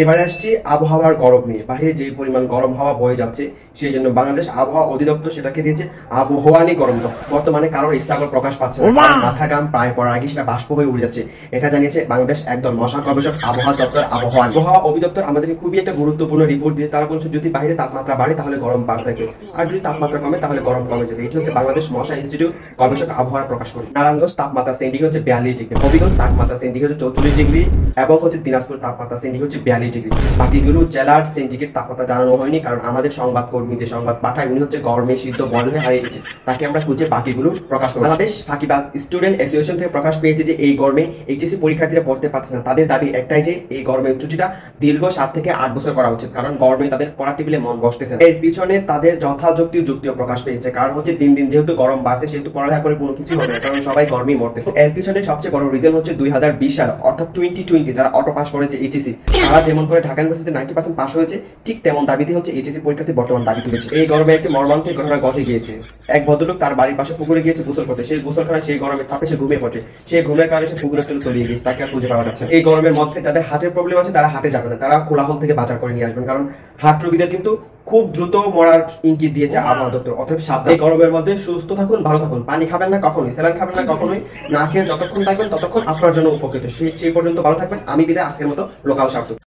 এবারে আসছি আবহাওয়ার গরম নিয়ে। বাহিরে যে পরিমাণ গরম হাওয়া বয়ে যাচ্ছে, সেই জন্য বাংলাদেশ আবহাওয়া অধিদপ্তর সেটাকে দিয়েছে আবহাওয়ানি গরম। বর্তমানে কারোর স্ট্রাগল প্রকাশ পাচ্ছে না, কারণ মাথা ঘাম প্রায় পড়ার আগে সেটা বাষ্প হয়ে উড়ে যাচ্ছে। এটা জানিয়েছে বাংলাদেশ একদল মশা গবেষক আবহাওয়া দপ্তর আবহাওয়া অধিদপ্তর আমাদেরকে খুবই একটা গুরুত্বপূর্ণ রিপোর্ট দিয়েছে। তারা বলছে যদি বাইরে তাপমাত্রা বাড়ে তাহলে গরম বাড়তে থাকবে, আর যদি তাপমাত্রা কমে তাহলে গরম কমে যাবে। এটি হচ্ছে বাংলাদেশ মশা ইনস্টিটিউট গবেষক আবহাওয়া প্রকাশ করেছে। নারায়ণগঞ্জ তাপমাত্রা সেন্টিগ্রেড হচ্ছে 42 ডিগ্রি, হবিগঞ্জ তাপমাত্রা সেন্টিগ্রেড হচ্ছে 44 ডিগ্রি, এবং হচ্ছে দিনাজপুর তাপমাত্রা সেন্টিগ্রেড হচ্ছে 42 ডিগ্রি। বাকিগুলো জেলার সেন্টিগ্রেড তাপমাত্রা জানানো হয়নি, কারণ আমাদের সংবাদকর্মী যে সংবাদ পাঠায় উনি হচ্ছে গরমে সিদ্ধ বল হয়ে হারিয়ে গেছে, তাকে আমরা খুঁজে বাকিগুলো প্রকাশ করব। বাংলাদেশ ফাঁকিবাজ স্টুডেন্ট অ্যাসোসিয়েশন থেকে প্রকাশ পেয়েছে যে এই গরমে এইচএসসি পরীক্ষার্থীরা পড়তে পারছে না। তাদের দাবি একটাই যে এই গরমের ছুটিটা দীর্ঘ 7 থেকে 8 বছর করা উচিত, কারণ গরমে তাদের পড়া টেবিলে মন বসতেছে না। এর পিছনে তাদের যথাযুক্তি যুক্তিও প্রকাশ পেয়েছে, কারণ হচ্ছে দিন দিন যেহেতু গরম বাড়ছে সেহেতু পড়ালেখা করে কোনো কিছু হবে না, কারণ সবাই গরমই মরতেছে। এর পিছনে সবচেয়ে বড় রিজন হচ্ছে 2020 সাল অর্থাৎ 2020 যারা অটো পাস করেছে এইচএসসি, তারা যেমন করে ঢাকা ইউনিভার্সিটিতে 90% পাস হয়েছে, ঠিক তেমন দাবিতে হচ্ছে এইচএসসি পরীক্ষার্থী বর্তমান দাবি তুলেছে। এই গরমে একটি মর্মান্তিক ঘটনা ঘটে গিয়েছে। এক ভদ্রলোক তার বাড়ির পাশে পুকুরে গিয়েছে গোসল করতে, সেই গোসলখানায় সেই গরমের চাপে সে ঘুমিয়ে পড়ে। সেই ঘুমের কারণে সে পুকুরের তলে তলিয়ে গেছে, তাকে আর খুঁজে পাওয়া যাচ্ছে না। এই গরমের মধ্যে যাদের হার্টের প্রবলেম আছে তারা হাটে যাবে না, তারা কোলাহল থেকে বাজার করে নিয়ে আসবেন, কারণ হার্ট রোগীদের কিন্তু খুব দ্রুত মরার ইঙ্গিত দিয়েছে আবহাওয়া দপ্তর। অতএব সাবধান। এই গরমের মধ্যে সুস্থ থাকুন, ভালো থাকুন। পানি খাবেন না কখনোই, স্যালাইন খাবেন না কখনোই। না খেয়ে যতক্ষণ থাকবেন ততক্ষণ আপনার জন্য উপকৃত। সেই পর্যন্ত ভালো থাকবেন। আমি বিদায়, আজকের মতো লোকাল স্বার্থ।